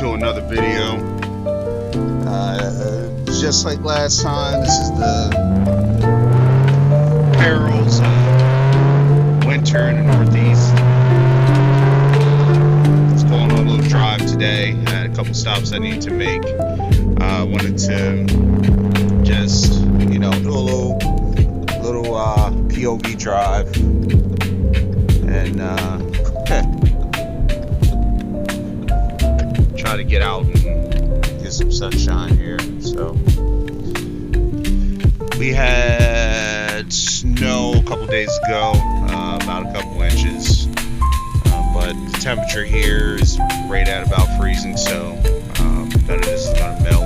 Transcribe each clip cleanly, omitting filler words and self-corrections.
to another video. Just like last time, this is the perils of winter in the Northeast. It's going on a little drive today. I had a couple stops I need to make. I wanted to just, do a little POV drive and try to get out and get some sunshine here. So we had snow a couple days ago, about a couple inches, but the temperature here is right at about freezing, so none of this is gonna melt.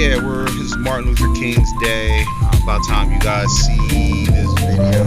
It's Martin Luther King's Day. By the time you guys see this video,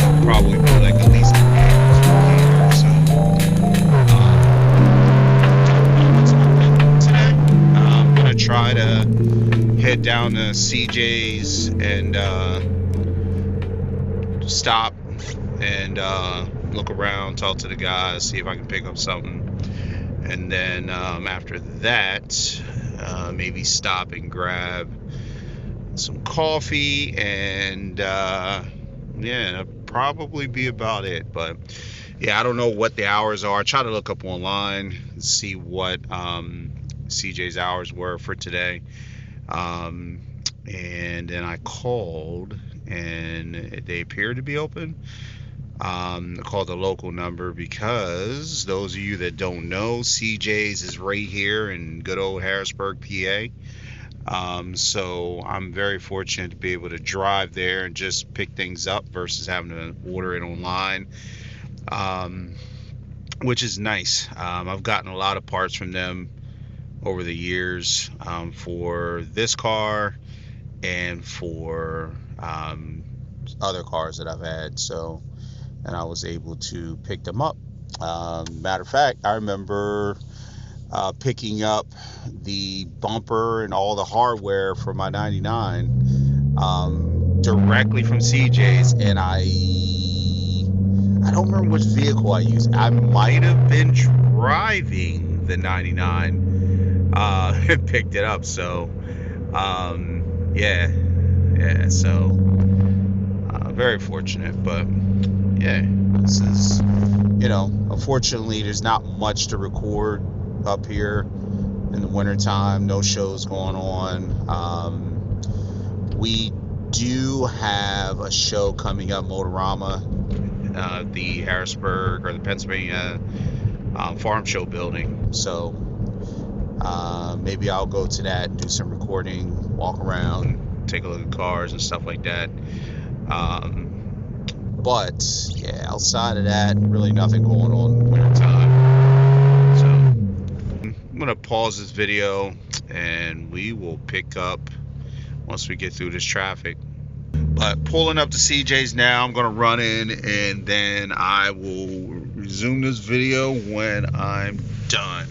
I'll probably be like at least try to head down to CJ's and stop and look around, talk to the guys, see if I can pick up something, and then after that maybe stop and grab some coffee, and that'll probably be about it. But yeah, I don't know what the hours are. I try to look up online and see what CJ's hours were for today, and then I called and they appear to be open. I called the local number because those of you that don't know, CJ's is right here in good old Harrisburg, PA. So I'm very fortunate to be able to drive there and just pick things up versus having to order it online, which is nice. I've gotten a lot of parts from them over the years, for this car and for other cars that I've had, and I was able to pick them up. Matter of fact, I remember picking up the bumper and all the hardware for my 99 directly from CJ's, and I don't remember which vehicle I used. I might have been driving the 99 and picked it up. So so very fortunate. But yeah, this is, unfortunately there's not much to record up here in the wintertime. No shows going on. We do have a show coming up, Motorama, the Harrisburg or the Pennsylvania Farm Show building. So maybe I'll go to that and do some recording, walk around, take a look at cars and stuff like that. But yeah, outside of that, really nothing going on in the wintertime. So I'm gonna pause this video and we will pick up once we get through this traffic. But pulling up to CJ's now, I'm gonna run in and then I will resume this video when I'm done.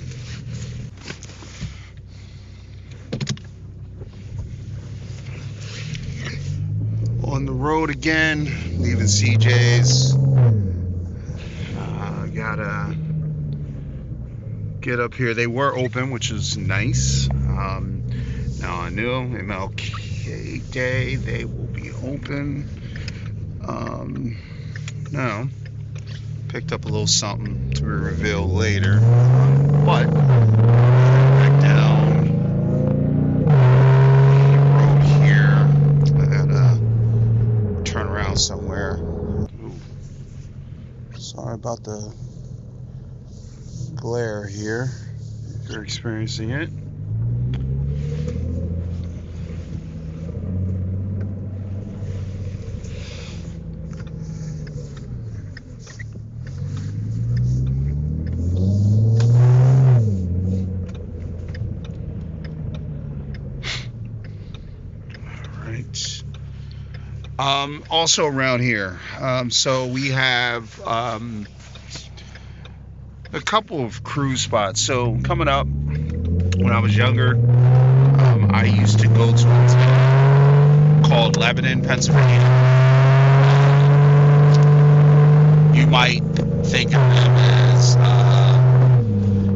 On the road again, leaving CJ's. Gotta get up here. They were open, which is nice. Now I knew MLK Day they will be open. Now picked up a little something to be revealed later, but back down the road here. I gotta turn around somewhere. Ooh. Sorry about the glare here, if you're experiencing it. Also around here, so we have a couple of cruise spots. So coming up, when I was younger, I used to go to a town called Lebanon, Pennsylvania. You might think of them as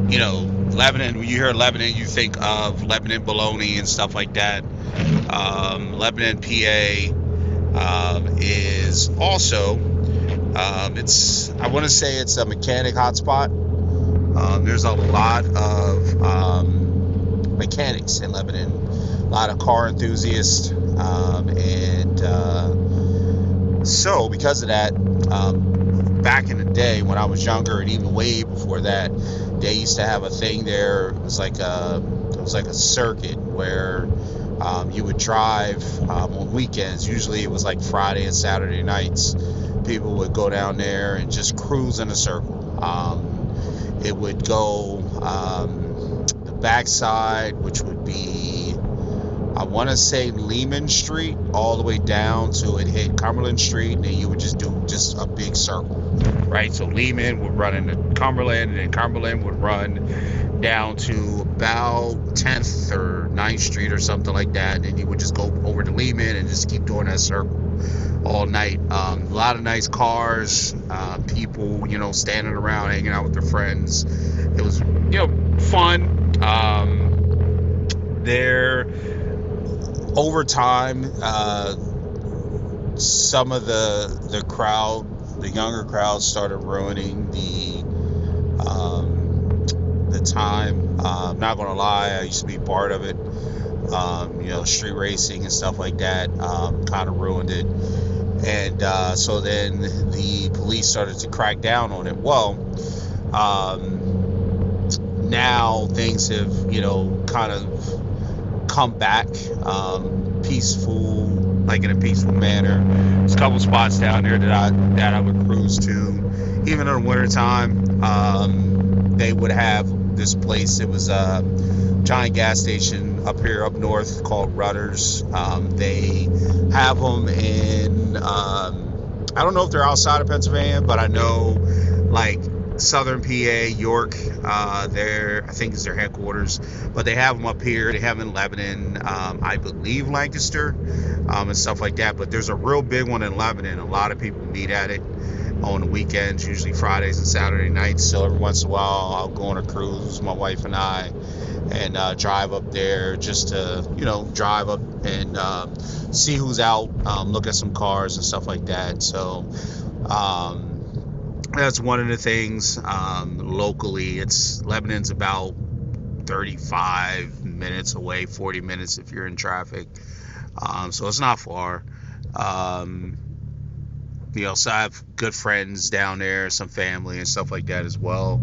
Lebanon, when you hear Lebanon, you think of Lebanon bologna and stuff like that. Lebanon, PA, is also, I want to say it's a mechanic hotspot. There's a lot of mechanics in Lebanon, a lot of car enthusiasts, and so because of that, back in the day when I was younger, and even way before that, they used to have a thing there. It was like a circuit where you would drive on weekends. Usually it was like Friday and Saturday nights. People would go down there and just cruise in a circle. It would go the backside, which would be, I want to say, Lehman Street, all the way down to it hit Cumberland Street, and then you would just do a big circle, right? So Lehman would run into Cumberland, and then Cumberland would run down to about 10th or 9th Street or something like that, and then you would just go over to Lehman and just keep doing that circle all night. A lot of nice cars, people, standing around, hanging out with their friends. It was, fun. There, over time, some of the crowd, the younger crowd, started ruining the time. I'm not gonna lie, I used to be part of it. Street racing and stuff like that kind of ruined it. And so then the police started to crack down on it. Well, now things have, kind of come back peaceful, like in a peaceful manner. There's a couple spots down there that I would cruise to. Even in the wintertime, they would have this place. It was a giant gas station up north called Rutter's. They have them in, I don't know if they're outside of Pennsylvania, but I know like Southern PA, York, there, I think is their headquarters, but they have them up here. They have them in Lebanon, I believe Lancaster, and stuff like that. But there's a real big one in Lebanon. A lot of people meet at it on the weekends, usually Fridays and Saturday nights. So every once in a while, I'll go on a cruise, my wife and I, and drive up there just to, drive up and see who's out, look at some cars and stuff like that. So that's one of the things. Locally, Lebanon's about 35 minutes away, 40 minutes if you're in traffic. So it's not far. So I have good friends down there, some family and stuff like that as well,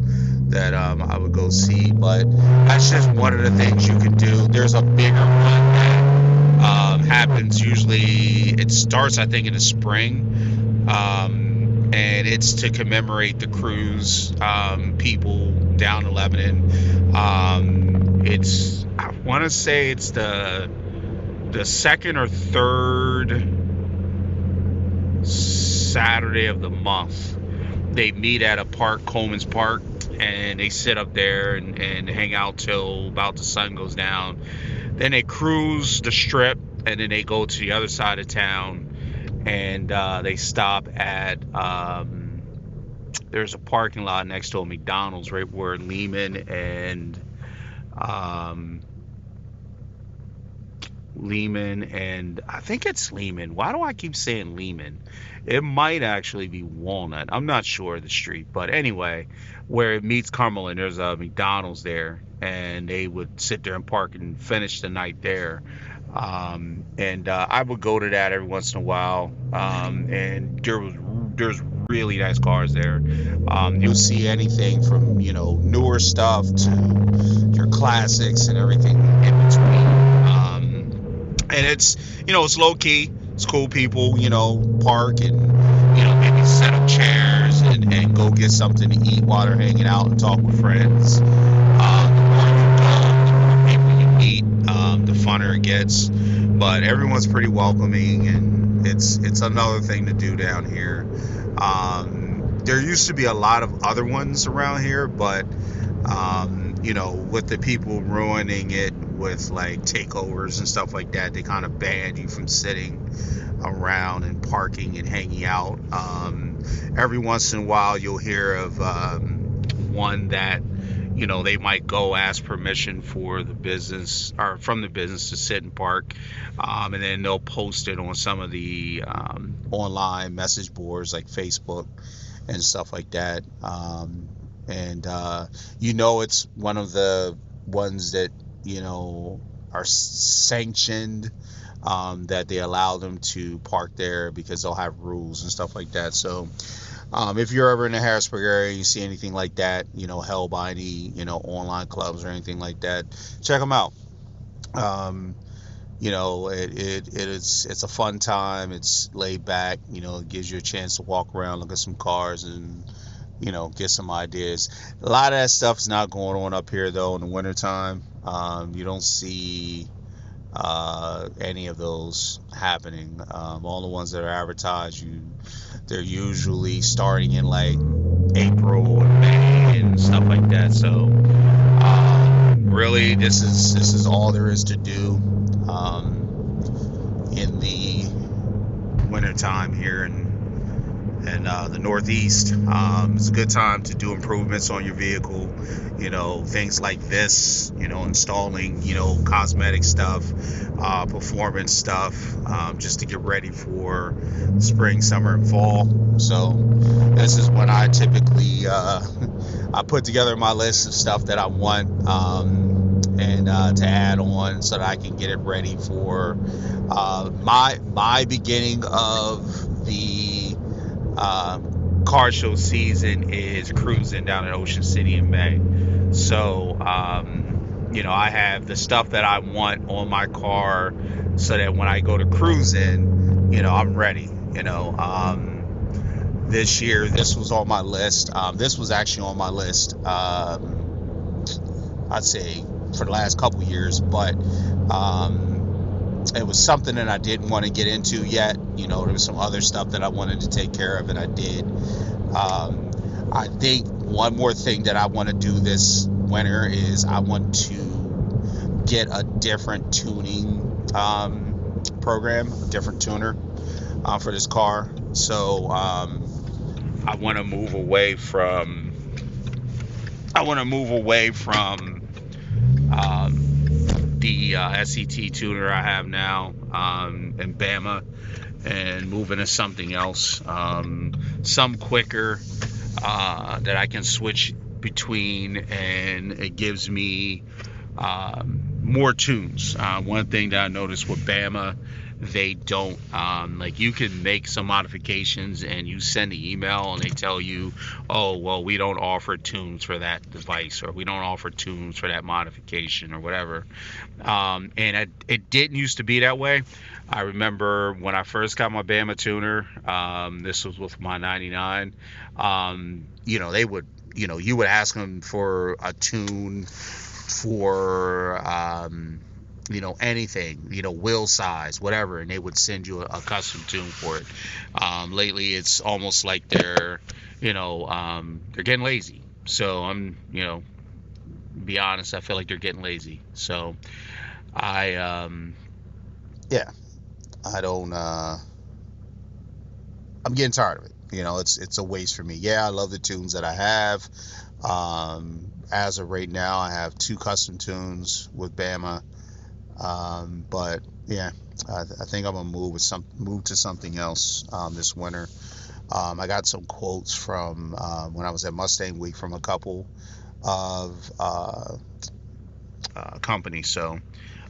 that I would go see. But that's just one of the things you can do. There's a bigger one that happens usually. It starts, I think, in the spring, and it's to commemorate the cruise people down to Lebanon. I want to say it's the second or third Saturday of the month. They meet at a park, Coleman's Park, and they sit up there and hang out till about the sun goes down. Then they cruise the strip, and then they go to the other side of town, and they stop at there's a parking lot next to a McDonald's right where Lehman and I think it's Lehman. Why do I keep saying Lehman? It might actually be Walnut. I'm not sure of the street, but anyway, where it meets Cumberland, there's a McDonald's there, and they would sit there and park and finish the night there. And I would go to that every once in a while, and there's really nice cars there. You'll see anything from newer stuff to your classics and everything in between. And it's it's low key. It's cool. People park and maybe set up chairs and go get something to eat while they're hanging out and talk with friends. The more you go, the more people you meet, the funner it gets. But everyone's pretty welcoming, and it's another thing to do down here. There used to be a lot of other ones around here, but with the people ruining it with like takeovers and stuff like that, they kind of banned you from sitting around and parking and hanging out. Every once in a while you'll hear of one that they might go ask permission for the business or from the business to sit and park, and then they'll post it on some of the online message boards like Facebook and stuff like that. And it's one of the ones that are sanctioned, that they allow them to park there because they'll have rules and stuff like that. So if you're ever in the Harrisburg area and you see anything like that, held by any online clubs or anything like that, check them out. It's a fun time. It's laid back. It gives you a chance to walk around, look at some cars, and get some ideas. A lot of that stuff is not going on up here though in the wintertime. You don't see any of those happening. All the ones that are advertised, they're usually starting in like April and May and stuff like that. So really, this is all there is to do in the wintertime here in the Northeast. It's a good time to do improvements on your vehicle, things like this, installing, cosmetic stuff, performance stuff, just to get ready for spring, summer, and fall. So this is when I typically I put together my list of stuff that I want and to add on so that I can get it ready for my beginning of the car show season is cruising down in Ocean City in May. So I have the stuff that I want on my car so that when I go to cruising, I'm ready. This year this was on my list. This was actually on my list, I'd say for the last couple years, but it was something that I didn't want to get into yet. There was some other stuff that I wanted to take care of, and I did. I think one more thing that I want to do this winter is I want to get a different tuning program, a different tuner for this car. So I want to move away from the SCT tuner I have now in Bama, and move into something else, some quicker that I can switch between, and it gives me more tunes. One thing that I noticed with Bama, they don't you can make some modifications and you send an email and they tell you, oh well, we don't offer tunes for that device, or we don't offer tunes for that modification or whatever. And it didn't used to be that way. I remember when I first got my Bama tuner, this was with my 99, they would, you would ask them for a tune for anything, wheel size, whatever, and they would send you a custom tune for it. Lately it's almost like they're getting lazy. So I'm, be honest, I feel like they're getting lazy. So I don't I'm getting tired of it. It's a waste for me. Yeah, I love the tunes that I have. As of right now, I have 2 custom tunes with Bama. But yeah, I think I'm gonna move to something else this winter. I got some quotes from when I was at Mustang Week from a couple of companies. So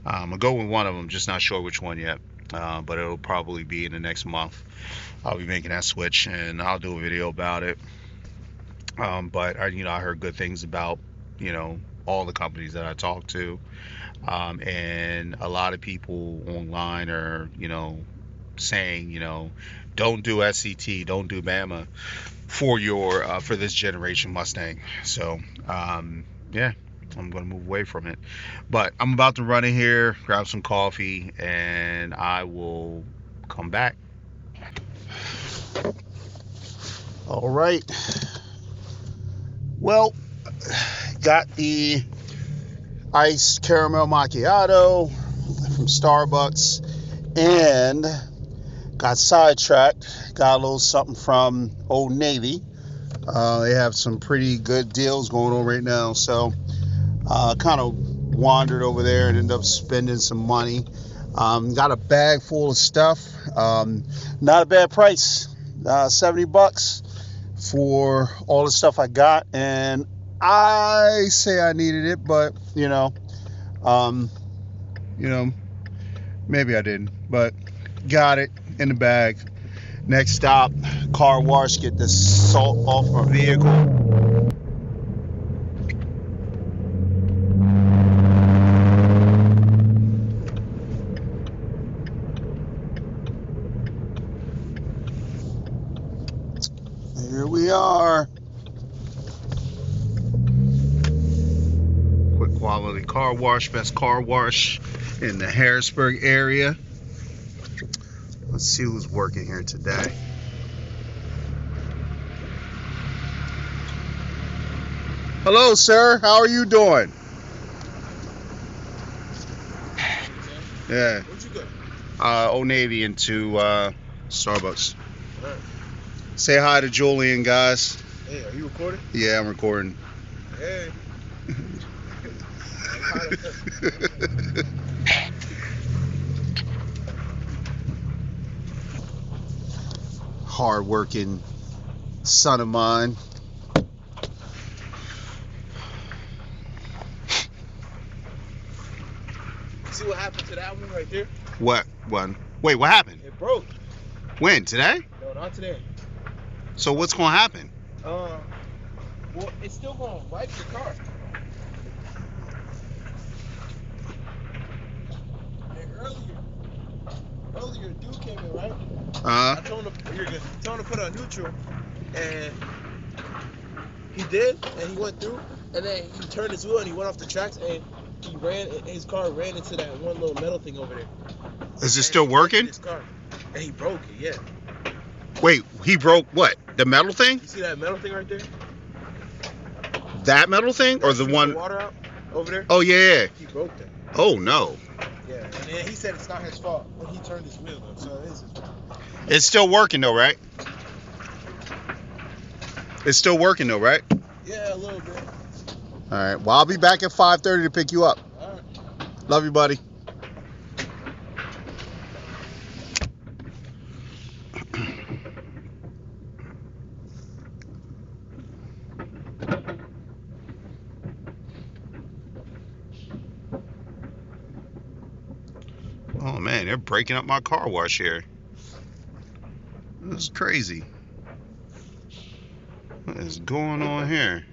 I'm gonna go with one of them, just not sure which one yet. But it'll probably be in the next month. I'll be making that switch, and I'll do a video about it. But I heard good things about all the companies that I talked to, and a lot of people online are saying don't do SCT, don't do Bama for your for this generation Mustang. So yeah, I'm gonna move away from it. But I'm about to run in here, grab some coffee, and I will come back. All right. Well, got the iced caramel macchiato from Starbucks, and got sidetracked. Got a little something from Old Navy. They have some pretty good deals going on right now. So kind of wandered over there and ended up spending some money. Got a bag full of stuff. Not a bad price. $70 for all the stuff I got. And I say I needed it, but maybe I didn't. But got it in the bag. Next stop, car wash, get the salt off my vehicle. Here we are. Quick quality car wash, best car wash in the Harrisburg area. Let's see who's working here today. Hello, sir. How are you doing? Yeah. Where'd you go? Old Navy into Starbucks. All right. Say hi to Julian, guys. Hey, are you recording? Yeah, I'm recording. Hey. Hard-working son of mine. See what happened to that one right there? What one? Wait, what happened? It broke. When? Today? No, not today. So what's gonna happen? Well, it's still gonna wipe your car. And earlier, dude came in, right? I told him you're good. Told him to put on neutral, and he did, and he went through, and then he turned his wheel and he went off the tracks, and his car ran into that one little metal thing over there. Is it still working? His car, and he broke it. Yeah. Wait, he broke what? The metal thing? You see that metal thing right there? That metal thing, or the one? The water out over there. Oh yeah. He broke that. Oh no. Yeah, and then he said it's not his fault, but he turned his wheel though, so it is his fault. It's still working though, right? It's still working though, right? Yeah, a little bit. All right. Well, I'll be back at 5:30 to pick you up. All right. Love you, buddy. Oh man, they're breaking up my car wash here. This is crazy. What is going on here?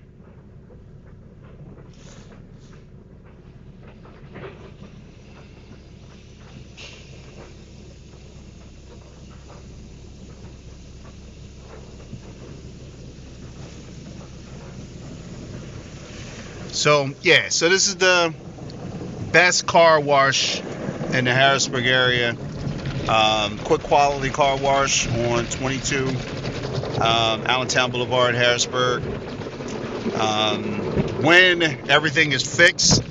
So yeah, so this is the best car wash in the Harrisburg area. Quick quality car wash on 22 Allentown Boulevard, Harrisburg. When everything is fixed,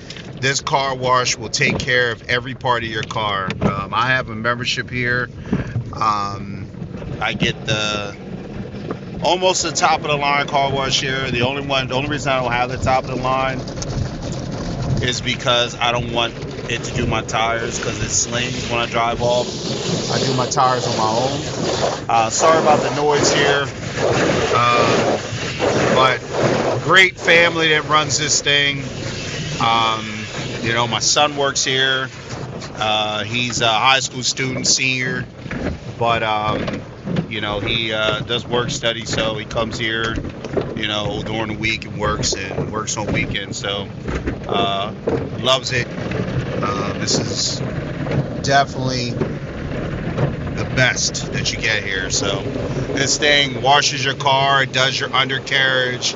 this car wash will take care of every part of your car. I have a membership here. I get almost the top of the line car wash here. The only reason I don't have the top of the line is because I don't want it to do my tires, because it slings when I drive off. I do my tires on my own. Sorry about the noise here, but great family that runs this thing. My son works here. He's a high school student, senior, but he does work study, so he comes here during the week and works on weekends, so loves it. This is definitely the best that you get here. So this thing washes your car, it does your undercarriage.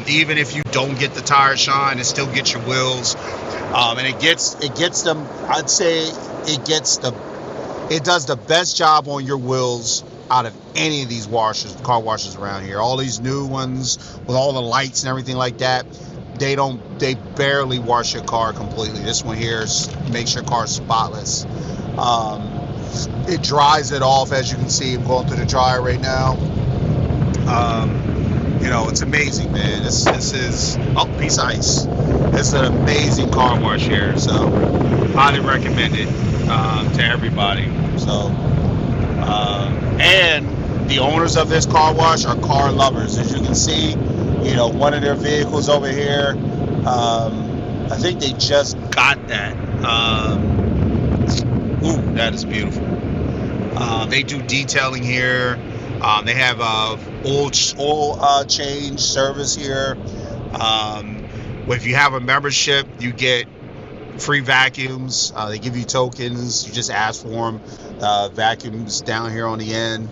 Even if you don't get the tire shine, it still gets your wheels, and it gets them. I'd say it does the best job on your wheels out of any of these car washes around here. All these new ones with all the lights and everything like that, they barely wash your car completely. This one here makes your car spotless. It dries it off, as you can see. I'm going through the dryer right now. you know, it's amazing, man. This is, oh, piece of ice. It's an amazing car wash here, so highly recommend it to everybody. So, and the owners of this car wash are car lovers. As you can see, you know, one of their vehicles over here, I think they just got that. Ooh, that is beautiful. They do detailing here. They have oil change service here. If you have a membership, you get free vacuums. They give you tokens. You just ask for them. Vacuums down here on the end.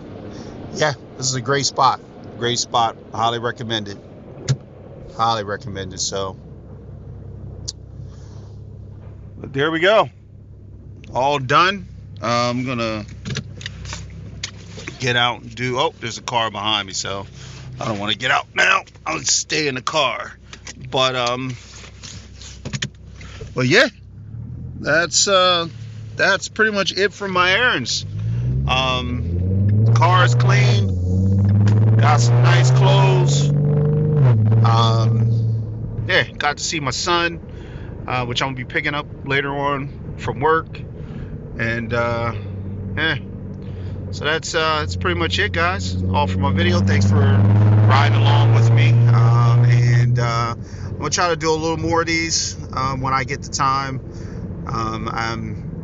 Yeah, this is a great spot. Great spot. Highly recommend it. Highly recommend it. So, but there we go. All done. I'm gonna get out and do. Oh, there's a car behind me, so I don't want to get out now. I'll stay in the car. But yeah, that's pretty much it for my errands. Car is clean. Got some nice clothes. Yeah, got to see my son, which I'm gonna be picking up later on from work, and yeah. So that's pretty much it, guys. All for my video. Thanks for riding along with me, and I'm gonna try to do a little more of these when I get the time.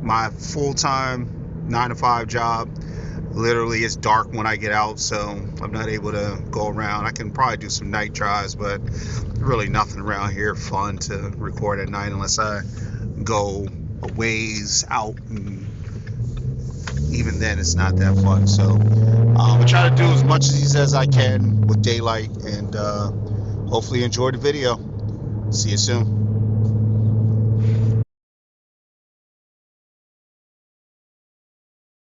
My full-time 9-to-5 job. Literally, it's dark when I get out, so I'm not able to go around. I can probably do some night drives, but really nothing around here fun to record at night unless I go a ways out, and even then it's not that fun. So I try to do as much of these as I can with daylight, and hopefully enjoy the video. See you soon.